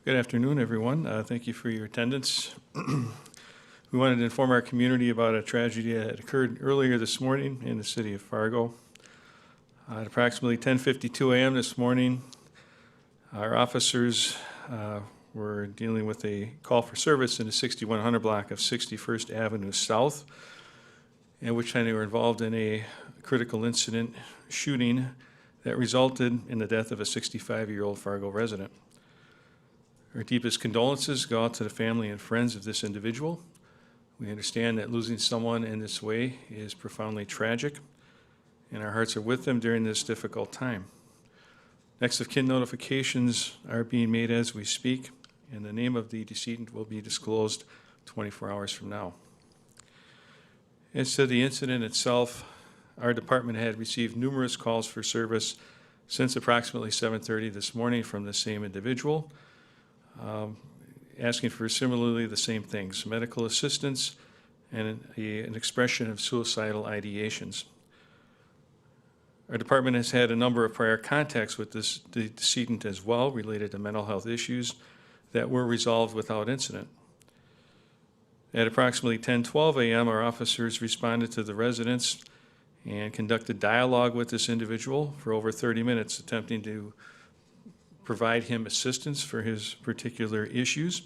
Good afternoon, everyone. Thank you for your attendance. We wanted to inform our community about a tragedy that occurred earlier this morning in the city of Fargo. At approximately 10:52 a.m. this morning, our officers were dealing with a call for service in the 6100 block of 61st Avenue South, in which time they were involved in a critical incident shooting that resulted in the death of a 65-year-old Fargo resident. Our deepest condolences go out to the family and friends of this individual. We understand that losing someone in this way is profoundly tragic, and our hearts are with them during this difficult time. Next of kin notifications are being made as we speak, and the name of the decedent will be disclosed 24 hours from now. As to the incident itself, our department had received numerous calls for service since approximately 7:30 this morning from the same individual, asking for similarly the same things: medical assistance and an expression of suicidal ideations. Our department has had a number of prior contacts with the decedent as well, related to mental health issues that were resolved without incident. At approximately 10:12 a.m., our officers responded to the residents and conducted dialogue with this individual for over 30 minutes, attempting to provide him assistance for his particular issues.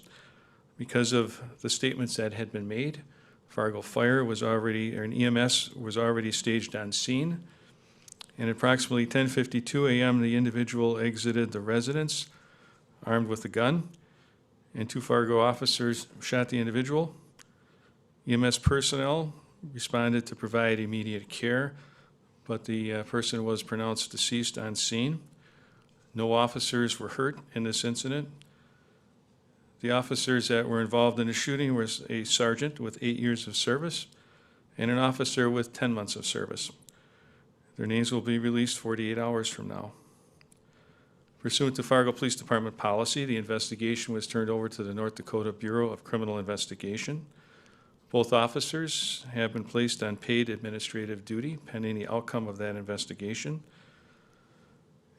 Because of the statements that had been made, Fargo Fire was already, or an EMS was already staged on scene. And at approximately 10:52 a.m., the individual exited the residence armed with a gun, and two Fargo officers shot the individual. EMS personnel responded to provide immediate care, but the person was pronounced deceased on scene. No officers were hurt in this incident. The officers that were involved in the shooting was a sergeant with 8 years of service and an officer with 10 months of service. Their names will be released 48 hours from now. Pursuant to Fargo Police Department policy, the investigation was turned over to the North Dakota Bureau of Criminal Investigation. Both officers have been placed on paid administrative duty pending the outcome of that investigation.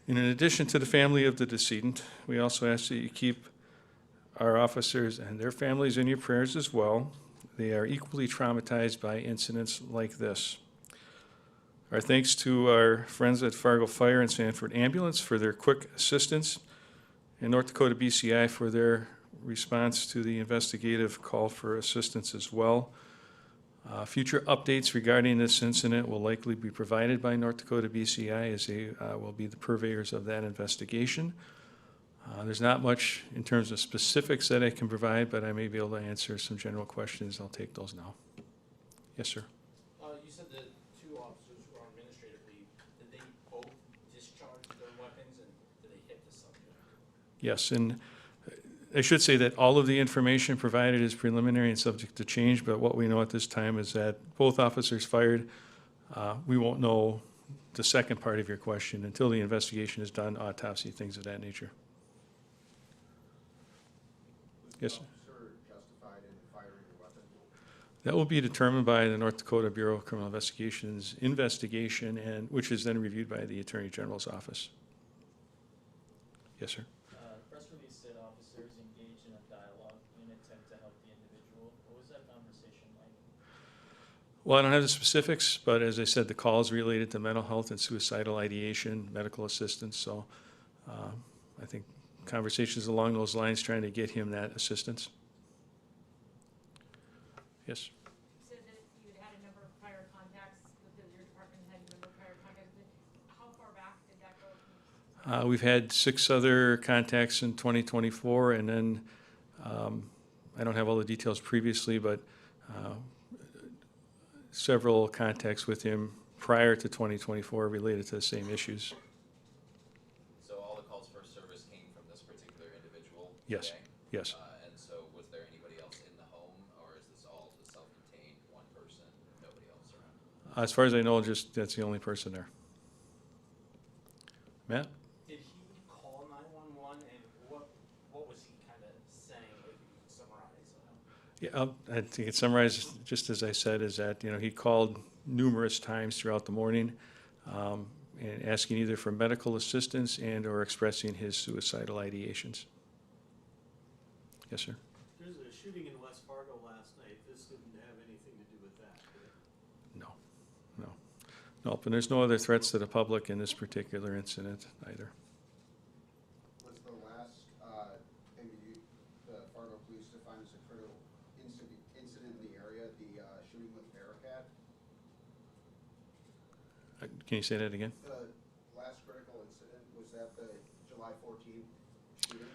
And in addition to the family of the decedent, we also ask that you keep our officers and their families in your prayers as well. They are equally traumatized by incidents like this. Our thanks to our friends at Fargo Fire and Sanford Ambulance for their quick assistance, and North Dakota BCI for their response to the investigative call for assistance as well. Future updates regarding this incident will likely be provided by North Dakota BCI, as they will be the purveyors of that investigation. There's not much in terms of specifics that I can provide, but I may be able to answer some general questions. I'll take those now. Yes, sir. You said that two officers were on administrative leave. Did they both discharge their weapons, and did they hit the subject? Yes, and I should say that all of the information provided is preliminary and subject to change, but what we know at this time is that both officers fired. We won't know the second part of your question until the investigation is done, autopsy, things of that nature. Yes, sir. Officer justified in firing a weapon? That will be determined by the North Dakota Bureau of Criminal Investigation's investigation, and which is then reviewed by the Attorney General's office. Yes, sir. Press release said officers engaged in a dialogue in an attempt to help the individual. What was that conversation like? Well, I don't have the specifics, but as I said, the call is related to mental health and suicidal ideation, medical assistance. So I think conversations along those lines, trying to get him that assistance. Yes. You said that you had a number of prior contacts, that your department had a number of prior contacts. How far back did that go? We've had 6 other contacts in 2024, and then I don't have all the details previously, but several contacts with him prior to 2024 related to the same issues. So all the calls for service came from this particular individual Yes. today? Yes. And so was there anybody else in the home, or is this all the self-contained one person, nobody else around? As far as I know, just that's the only person there. Matt? Did he call 911, and what was he kind of saying? If you could summarize. Yeah, I think it's summarized just as I said, is that, he called numerous times throughout the morning and asking either for medical assistance and or expressing his suicidal ideations. Yes, sir. There's a shooting in West Fargo last night. This didn't have anything to do with that, did it? No, no. Nope, and there's no other threats to the public in this particular incident either. Was the last, thing that you, the Fargo Police defined as a critical incident in the area, the, shooting with Bearcat? Can you say that again? The last critical incident, was that the July 14th shooting?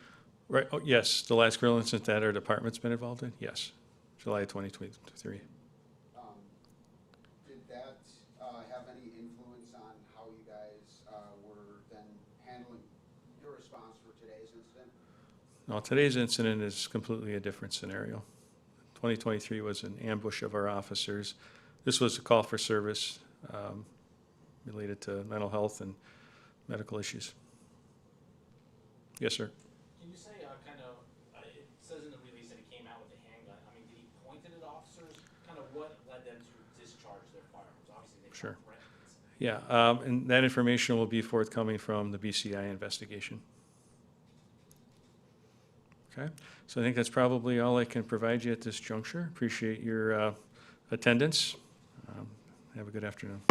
Right, oh, yes, the last grill incident that our department's been involved in, yes, July 2023. Did that, have any influence on how you guys, were then handling your response for today's incident? No, today's incident is completely a different scenario. 2023 was an ambush of our officers. This was a call for service related to mental health and medical issues. Yes, sir. Can you say, it says in the release that he came out with a handgun. I mean, did he point it at officers? Kind of what led them to discharge their firearms? Obviously, they Sure. got threatened. Yeah, and that information will be forthcoming from the BCI investigation. Okay, so I think that's probably all I can provide you at this juncture. Appreciate your attendance. Have a good afternoon.